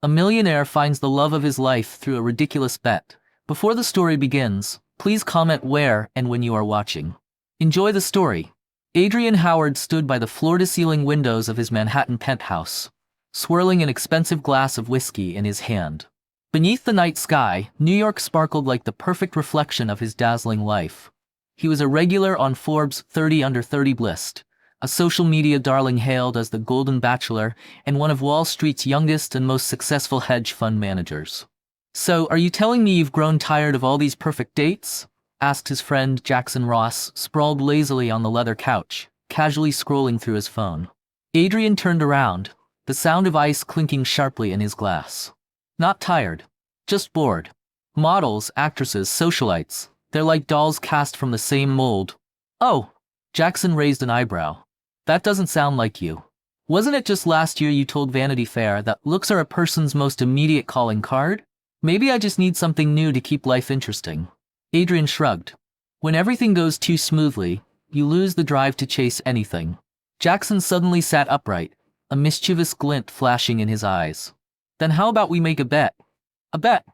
A millionaire finds the love of his life through a ridiculous bet. Before the story begins, please comment where and when you are watching. Enjoy the story. Adrian Howard stood by the floor-to-ceiling windows of his Manhattan penthouse, swirling an expensive glass of whiskey in his hand. Beneath the night sky, New York sparkled like the perfect reflection of his dazzling life. He was a regular on Forbes' 30 Under 30 list, a social media darling hailed as the Golden Bachelor, and one of Wall Street's youngest and most successful hedge fund managers. "So, are you telling me you've grown tired of all these perfect dates?" asked his friend Jackson Ross, sprawled lazily on the leather couch, casually scrolling through his phone. Adrian turned around, the sound of ice clinking sharply in his glass. "Not tired. Just bored. Models, actresses, socialites. They're like dolls cast from the same mold." "Oh," Jackson raised an eyebrow. "That doesn't sound like you. Wasn't it just last year you told Vanity Fair that looks are a person's most immediate calling card? Maybe I just need something new to keep life interesting." Adrian shrugged. "When everything goes too smoothly, you lose the drive to chase anything." Jackson suddenly sat upright, a mischievous glint flashing in his eyes. "Then how about we make a bet?" "A bet?"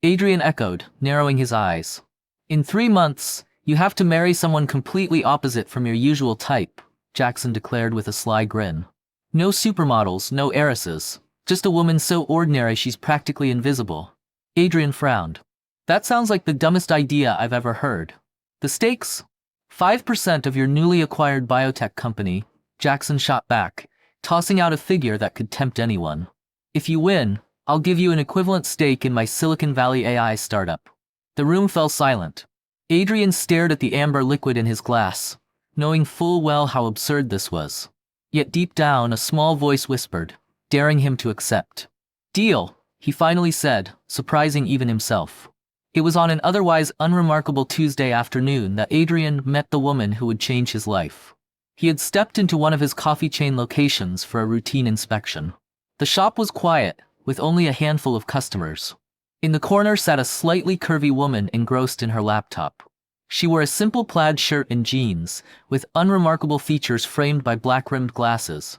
Adrian echoed, narrowing his eyes. "In 3 months, you have to marry someone completely opposite from your usual type," Jackson declared with a sly grin. "No supermodels, no heiresses, just a woman so ordinary she's practically invisible." Adrian frowned. "That sounds like the dumbest idea I've ever heard." "The stakes? 5% of your newly acquired biotech company," Jackson shot back, tossing out a figure that could tempt anyone. "If you win, I'll give you an equivalent stake in my Silicon Valley AI startup." The room fell silent. Adrian stared at the amber liquid in his glass, knowing full well how absurd this was. Yet deep down, a small voice whispered, daring him to accept. "Deal," he finally said, surprising even himself. It was on an otherwise unremarkable Tuesday afternoon that Adrian met the woman who would change his life. He had stepped into one of his coffee chain locations for a routine inspection. The shop was quiet, with only a handful of customers. In the corner sat a slightly curvy woman engrossed in her laptop. She wore a simple plaid shirt and jeans, with unremarkable features framed by black-rimmed glasses.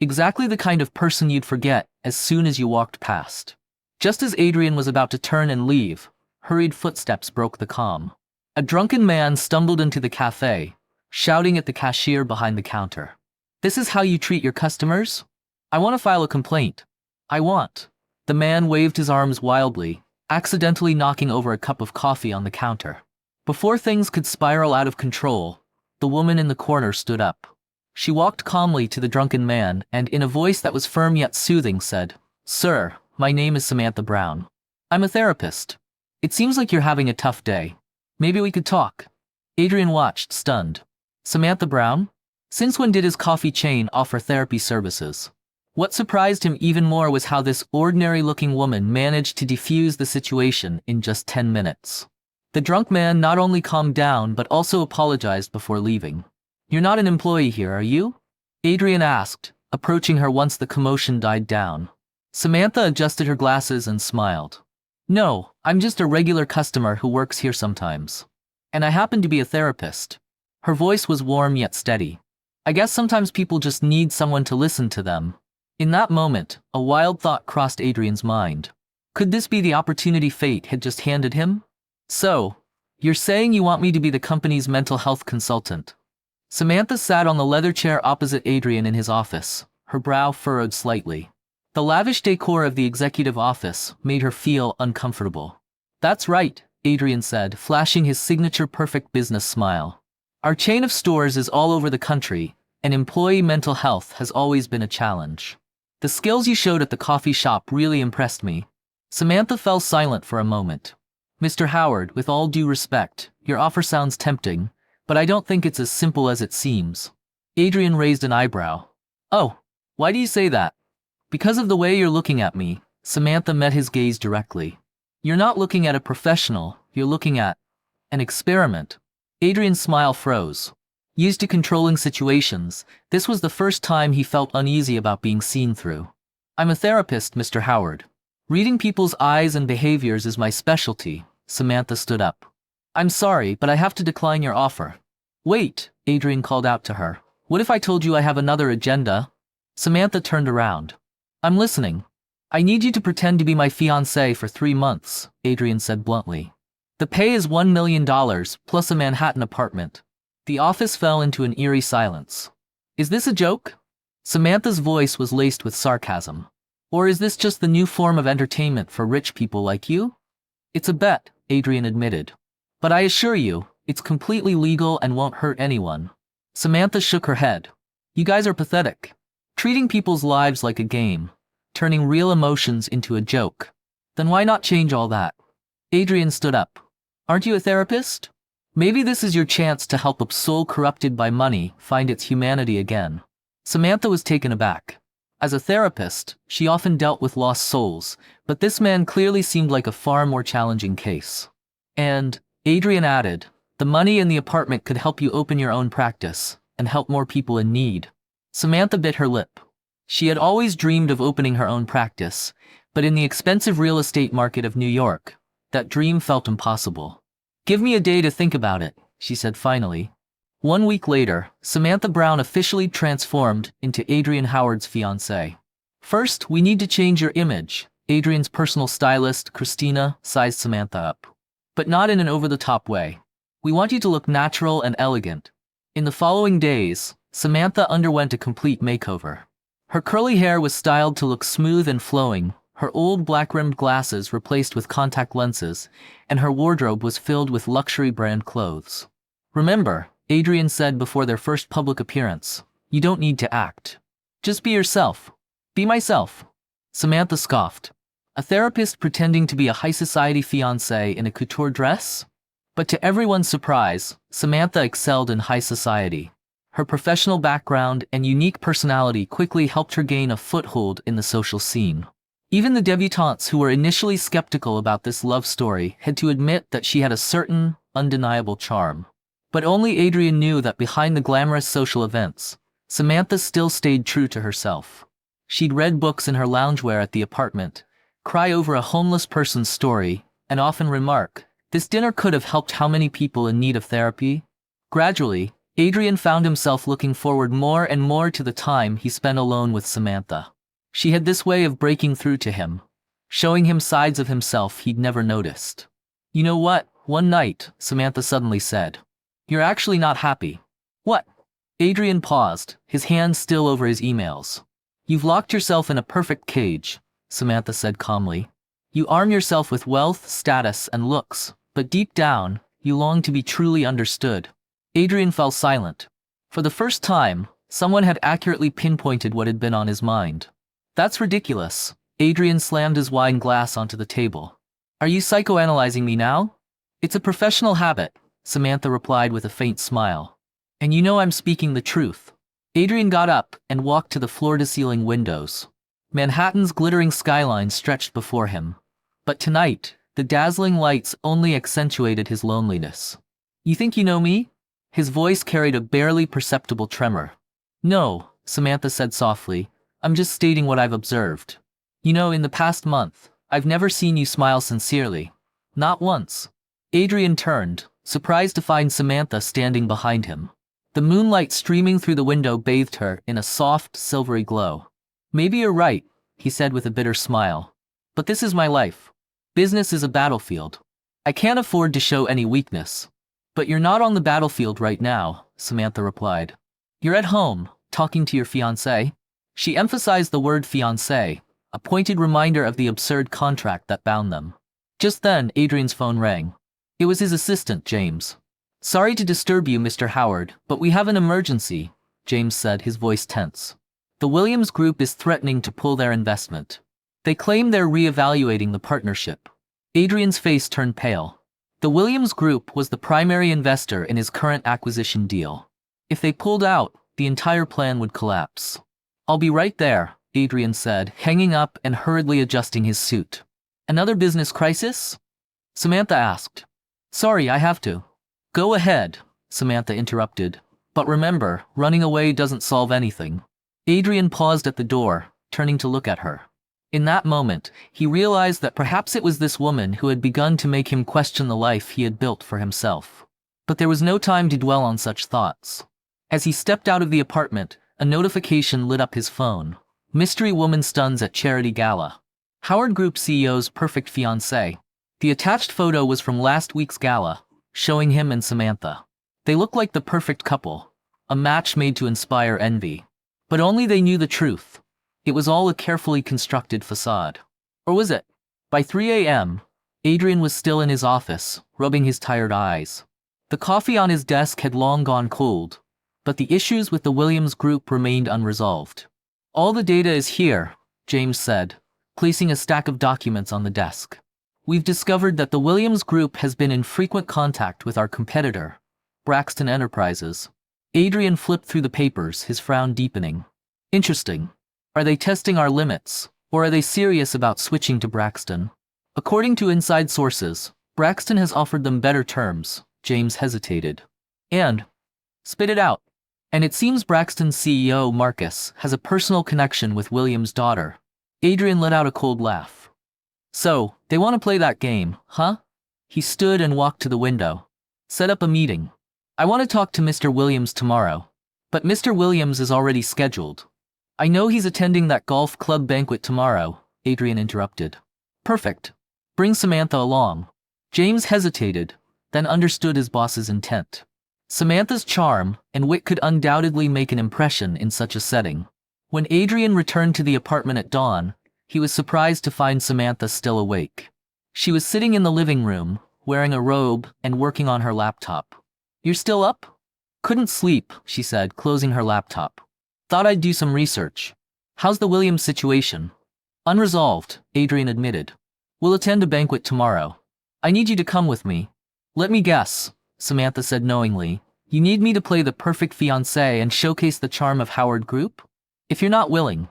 Exactly the kind of person you'd forget as soon as you walked past. Just as Adrian was about to turn and leave, hurried footsteps broke the calm. A drunken man stumbled into the cafe, shouting at the cashier behind the counter. "This is how you treat your customers? I want to file a complaint. I want." The man waved his arms wildly, accidentally knocking over a cup of coffee on the counter. Before things could spiral out of control, the woman in the corner stood up. She walked calmly to the drunken man and, in a voice that was firm yet soothing, said, "Sir, my name is Samantha Brown. I'm a therapist. It seems like you're having a tough day. Maybe we could talk." Adrian watched, stunned. Samantha Brown? Since when did his coffee chain offer therapy services? What surprised him even more was how this ordinary-looking woman managed to defuse the situation in just 10 minutes. The drunk man not only calmed down but also apologized before leaving. "You're not an employee here, are you?" Adrian asked, approaching her once the commotion died down. Samantha adjusted her glasses and smiled. "No, I'm just a regular customer who works here sometimes. And I happen to be a therapist." Her voice was warm yet steady. "I guess sometimes people just need someone to listen to them." In that moment, a wild thought crossed Adrian's mind. Could this be the opportunity fate had just handed him? "So, you're saying you want me to be the company's mental health consultant?" Samantha sat on the leather chair opposite Adrian in his office, her brow furrowed slightly. The lavish decor of the executive office made her feel uncomfortable. "That's right," Adrian said, flashing his signature perfect business smile. "Our chain of stores is all over the country, and employee mental health has always been a challenge. The skills you showed at the coffee shop really impressed me." Samantha fell silent for a moment. "Mr. Howard, with all due respect, your offer sounds tempting, but I don't think it's as simple as it seems." Adrian raised an eyebrow. "Oh, why do you say that?" "Because of the way you're looking at me." Samantha met his gaze directly. "You're not looking at a professional, you're looking at an experiment." Adrian's smile froze. Used to controlling situations, this was the first time he felt uneasy about being seen through. "I'm a therapist, Mr. Howard. Reading people's eyes and behaviors is my specialty." Samantha stood up. "I'm sorry, but I have to decline your offer." "Wait," Adrian called out to her. "What if I told you I have another agenda?" Samantha turned around. "I'm listening." I need you to pretend to be my fiancé for 3 months, Adrian said bluntly. The pay is $1 million plus a Manhattan apartment. The office fell into an eerie silence. Is this a joke? Samantha's voice was laced with sarcasm. Or is this just the new form of entertainment for rich people like you? It's a bet, Adrian admitted. But I assure you, it's completely legal and won't hurt anyone. Samantha shook her head. You guys are pathetic. Treating people's lives like a game. Turning real emotions into a joke. Then why not change all that? Adrian stood up. Aren't you a therapist? Maybe this is your chance to help a soul corrupted by money find its humanity again. Samantha was taken aback. As a therapist, she often dealt with lost souls, but this man clearly seemed like a far more challenging case. And, Adrian added, the money in the apartment could help you open your own practice and help more people in need. Samantha bit her lip. She had always dreamed of opening her own practice, but in the expensive real estate market of New York, that dream felt impossible. Give me a day to think about it, she said finally. 1 week later, Samantha Brown officially transformed into Adrian Howard's fiancée. First, we need to change your image, Adrian's personal stylist, Christina, sized Samantha up. But not in an over-the-top way. We want you to look natural and elegant. In the following days, Samantha underwent a complete makeover. Her curly hair was styled to look smooth and flowing, her old black-rimmed glasses replaced with contact lenses, and her wardrobe was filled with luxury brand clothes. Remember, Adrian said before their first public appearance, you don't need to act. Just be yourself. Be myself. Samantha scoffed. A therapist pretending to be a high-society fiancé in a couture dress? But to everyone's surprise, Samantha excelled in high society. Her professional background and unique personality quickly helped her gain a foothold in the social scene. Even the debutantes who were initially skeptical about this love story had to admit that she had a certain, undeniable charm. But only Adrian knew that behind the glamorous social events, Samantha still stayed true to herself. She'd read books in her loungewear at the apartment, cry over a homeless person's story, and often remark, this dinner could have helped how many people in need of therapy? Gradually, Adrian found himself looking forward more and more to the time he spent alone with Samantha. She had this way of breaking through to him, showing him sides of himself he'd never noticed. You know what? One night, Samantha suddenly said, you're actually not happy. What? Adrian paused, his hand still over his emails. You've locked yourself in a perfect cage, Samantha said calmly. You arm yourself with wealth, status, and looks, but deep down, you long to be truly understood. Adrian fell silent. For the first time, someone had accurately pinpointed what had been on his mind. That's ridiculous. Adrian slammed his wine glass onto the table. Are you psychoanalyzing me now? It's a professional habit, Samantha replied with a faint smile. And you know I'm speaking the truth. Adrian got up and walked to the floor-to-ceiling windows. Manhattan's glittering skyline stretched before him. But tonight, the dazzling lights only accentuated his loneliness. You think you know me? His voice carried a barely perceptible tremor. No, Samantha said softly. I'm just stating what I've observed. You know, in the past month, I've never seen you smile sincerely. Not once. Adrian turned, surprised to find Samantha standing behind him. The moonlight streaming through the window bathed her in a soft, silvery glow. Maybe you're right, he said with a bitter smile. But this is my life. Business is a battlefield. I can't afford to show any weakness. But you're not on the battlefield right now, Samantha replied. You're at home, talking to your fiancé. She emphasized the word fiancé, a pointed reminder of the absurd contract that bound them. Just then, Adrian's phone rang. It was his assistant, James. Sorry to disturb you, Mr. Howard, but we have an emergency, James said, his voice tense. The Williams Group is threatening to pull their investment. They claim they're reevaluating the partnership. Adrian's face turned pale. The Williams Group was the primary investor in his current acquisition deal. If they pulled out, the entire plan would collapse. I'll be right there, Adrian said, hanging up and hurriedly adjusting his suit. Another business crisis? Samantha asked. Sorry, I have to. Go ahead, Samantha interrupted. But remember, running away doesn't solve anything. Adrian paused at the door, turning to look at her. In that moment, he realized that perhaps it was this woman who had begun to make him question the life he had built for himself. But there was no time to dwell on such thoughts. As he stepped out of the apartment, a notification lit up his phone. Mystery woman stuns at charity gala. Howard Group CEO's perfect fiancé. The attached photo was from last week's gala, showing him and Samantha. They looked like the perfect couple, a match made to inspire envy. But only they knew the truth. It was all a carefully constructed facade. Or was it? By 3 a.m., Adrian was still in his office, rubbing his tired eyes. The coffee on his desk had long gone cold, but the issues with the Williams Group remained unresolved. All the data is here, James said, placing a stack of documents on the desk. We've discovered that the Williams Group has been in frequent contact with our competitor, Braxton Enterprises. Adrian flipped through the papers, his frown deepening. Interesting. Are they testing our limits, or are they serious about switching to Braxton? According to inside sources, Braxton has offered them better terms. James hesitated. And? Spit it out. And it seems Braxton's CEO, Marcus, has a personal connection with Williams' daughter. Adrian let out a cold laugh. So, they want to play that game, huh? He stood and walked to the window. Set up a meeting. I want to talk to Mr. Williams tomorrow. But Mr. Williams is already scheduled. I know he's attending that golf club banquet tomorrow, Adrian interrupted. Perfect. Bring Samantha along. James hesitated, then understood his boss's intent. Samantha's charm and wit could undoubtedly make an impression in such a setting. When Adrian returned to the apartment at dawn, he was surprised to find Samantha still awake. She was sitting in the living room, wearing a robe and working on her laptop. You're still up? Couldn't sleep, she said, closing her laptop. Thought I'd do some research. How's the Williams situation? Unresolved, Adrian admitted. We'll attend a banquet tomorrow. I need you to come with me. Let me guess, Samantha said knowingly. You need me to play the perfect fiancé and showcase the charm of Howard Group? If you're not willing.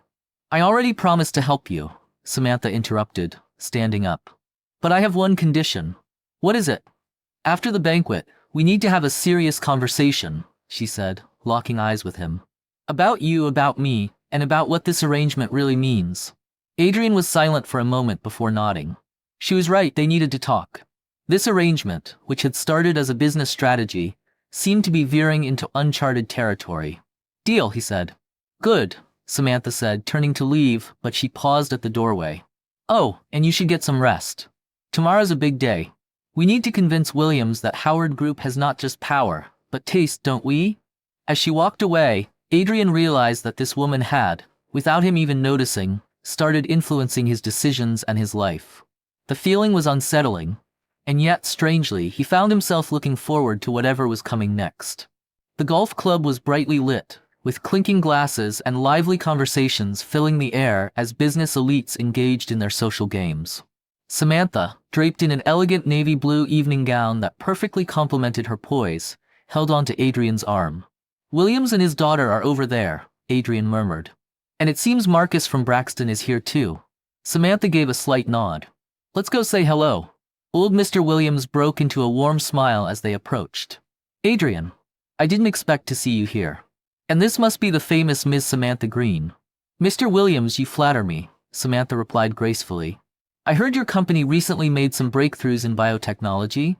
I already promised to help you, Samantha interrupted, standing up. But I have one condition. What is it? After the banquet, we need to have a serious conversation, she said, locking eyes with him. About you, about me, and about what this arrangement really means. Adrian was silent for a moment before nodding. She was right, they needed to talk. This arrangement, which had started as a business strategy, seemed to be veering into uncharted territory. Deal, he said. Good, Samantha said, turning to leave, but she paused at the doorway. Oh, and you should get some rest. Tomorrow's a big day. We need to convince Williams that Howard Group has not just power, but taste, don't we? As she walked away, Adrian realized that this woman had, without him even noticing, started influencing his decisions and his life. The feeling was unsettling, and yet, strangely, he found himself looking forward to whatever was coming next. The golf club was brightly lit, with clinking glasses and lively conversations filling the air as business elites engaged in their social games. Samantha, draped in an elegant navy blue evening gown that perfectly complemented her poise, held onto Adrian's arm. Williams and his daughter are over there, Adrian murmured. And it seems Marcus from Braxton is here too. Samantha gave a slight nod. Let's go say hello. Old Mr. Williams broke into a warm smile as they approached. Adrian, I didn't expect to see you here. And this must be the famous Miss Samantha Green. Mr. Williams, you flatter me, Samantha replied gracefully. I heard your company recently made some breakthroughs in biotechnology.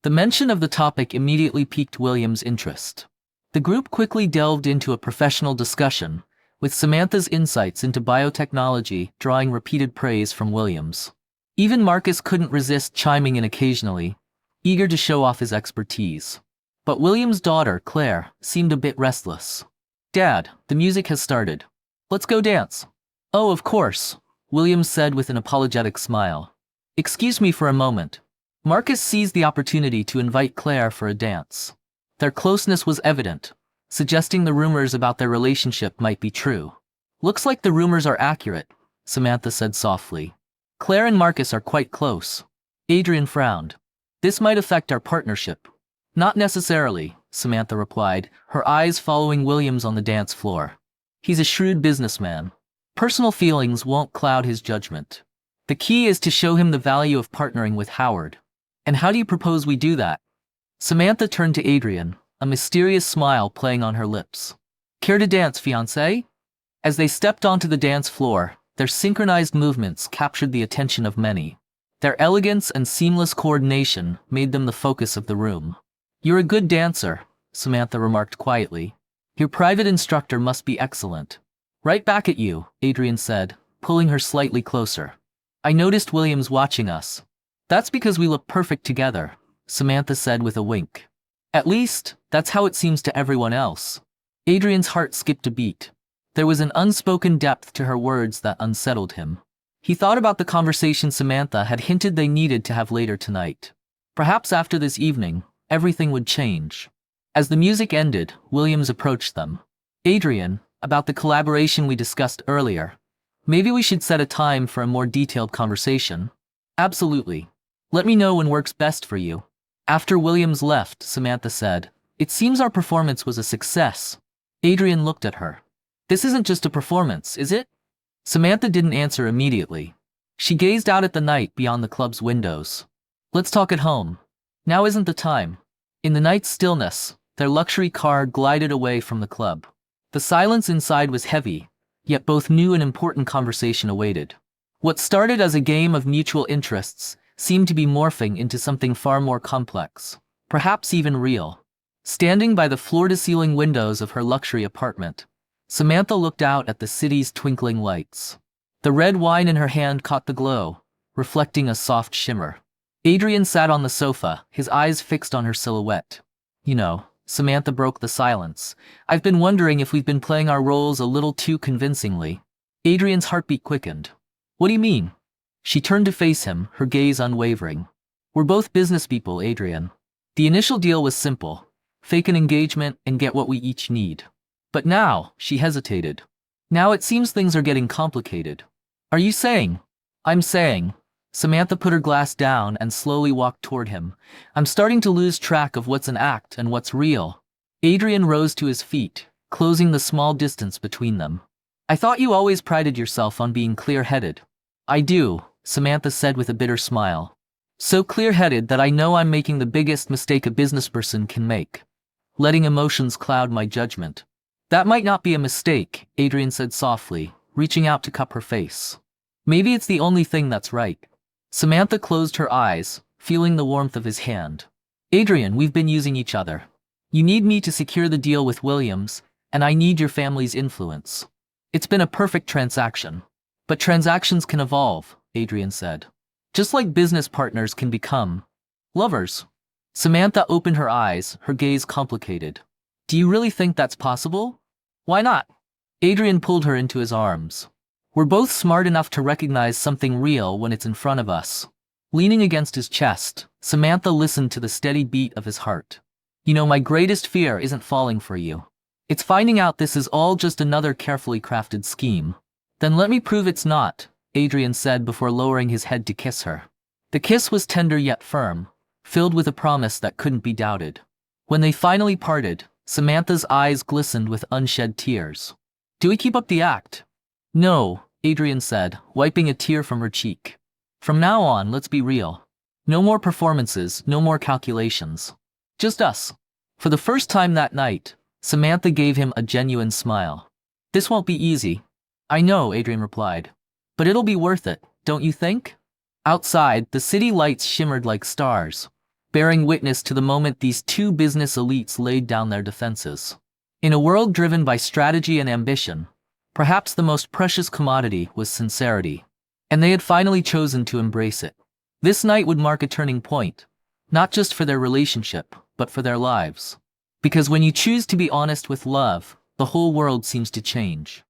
The mention of the topic immediately piqued Williams' interest. The group quickly delved into a professional discussion, with Samantha's insights into biotechnology drawing repeated praise from Williams. Even Marcus couldn't resist chiming in occasionally, eager to show off his expertise. But Williams' daughter, Claire, seemed a bit restless. Dad, the music has started. Let's go dance. Oh, of course, Williams said with an apologetic smile. Excuse me for a moment. Marcus seized the opportunity to invite Claire for a dance. Their closeness was evident, suggesting the rumors about their relationship might be true. Looks like the rumors are accurate, Samantha said softly. Claire and Marcus are quite close. Adrian frowned. This might affect our partnership. Not necessarily, Samantha replied, her eyes following Williams on the dance floor. He's a shrewd businessman. Personal feelings won't cloud his judgment. The key is to show him the value of partnering with Howard. And how do you propose we do that? Samantha turned to Adrian, a mysterious smile playing on her lips. Care to dance, fiancé? As they stepped onto the dance floor, their synchronized movements captured the attention of many. Their elegance and seamless coordination made them the focus of the room. You're a good dancer, Samantha remarked quietly. Your private instructor must be excellent. Right back at you, Adrian said, pulling her slightly closer. I noticed William's watching us. That's because we look perfect together, Samantha said with a wink. At least, that's how it seems to everyone else. Adrian's heart skipped a beat. There was an unspoken depth to her words that unsettled him. He thought about the conversation Samantha had hinted they needed to have later tonight. Perhaps after this evening, everything would change. As the music ended, Williams approached them. Adrian, about the collaboration we discussed earlier. Maybe we should set a time for a more detailed conversation. Absolutely. Let me know when works best for you. After Williams left, Samantha said, "It seems our performance was a success." Adrian looked at her. "This isn't just a performance, is it?" Samantha didn't answer immediately. She gazed out at the night beyond the club's windows. "Let's talk at home. Now isn't the time." In the night's stillness, their luxury car glided away from the club. The silence inside was heavy, yet both knew an important conversation awaited. What started as a game of mutual interests seemed to be morphing into something far more complex, perhaps even real. Standing by the floor-to-ceiling windows of her luxury apartment, Samantha looked out at the city's twinkling lights. The red wine in her hand caught the glow, reflecting a soft shimmer. Adrian sat on the sofa, his eyes fixed on her silhouette. "You know," Samantha broke the silence, "I've been wondering if we've been playing our roles a little too convincingly." Adrian's heartbeat quickened. "What do you mean?" She turned to face him, her gaze unwavering. "We're both business people, Adrian. The initial deal was simple. Fake an engagement and get what we each need. But now," she hesitated. "Now it seems things are getting complicated." "Are you saying?" "I'm saying." Samantha put her glass down and slowly walked toward him. "I'm starting to lose track of what's an act and what's real." Adrian rose to his feet, closing the small distance between them. "I thought you always prided yourself on being clear-headed." "I do," Samantha said with a bitter smile. "So clear-headed that I know I'm making the biggest mistake a businessperson can make. Letting emotions cloud my judgment." "That might not be a mistake," Adrian said softly, reaching out to cup her face. "Maybe it's the only thing that's right." Samantha closed her eyes, feeling the warmth of his hand. "Adrian, we've been using each other. You need me to secure the deal with Williams, and I need your family's influence. It's been a perfect transaction. But transactions can evolve," Adrian said. "Just like business partners can become lovers." Samantha opened her eyes, her gaze complicated. "Do you really think that's possible?" "Why not?" Adrian pulled her into his arms. "We're both smart enough to recognize something real when it's in front of us." Leaning against his chest, Samantha listened to the steady beat of his heart. "You know, my greatest fear isn't falling for you. It's finding out this is all just another carefully crafted scheme." "Then let me prove it's not," Adrian said before lowering his head to kiss her. The kiss was tender yet firm, filled with a promise that couldn't be doubted. When they finally parted, Samantha's eyes glistened with unshed tears. "Do we keep up the act?" "No," Adrian said, wiping a tear from her cheek. "From now on, let's be real. No more performances, no more calculations. Just us." For the first time that night, Samantha gave him a genuine smile. "This won't be easy." "I know," Adrian replied. "But it'll be worth it, don't you think?" Outside, the city lights shimmered like stars, bearing witness to the moment these two business elites laid down their defenses. In a world driven by strategy and ambition, perhaps the most precious commodity was sincerity, and they had finally chosen to embrace it. This night would mark a turning point, not just for their relationship, but for their lives. Because when you choose to be honest with love, the whole world seems to change.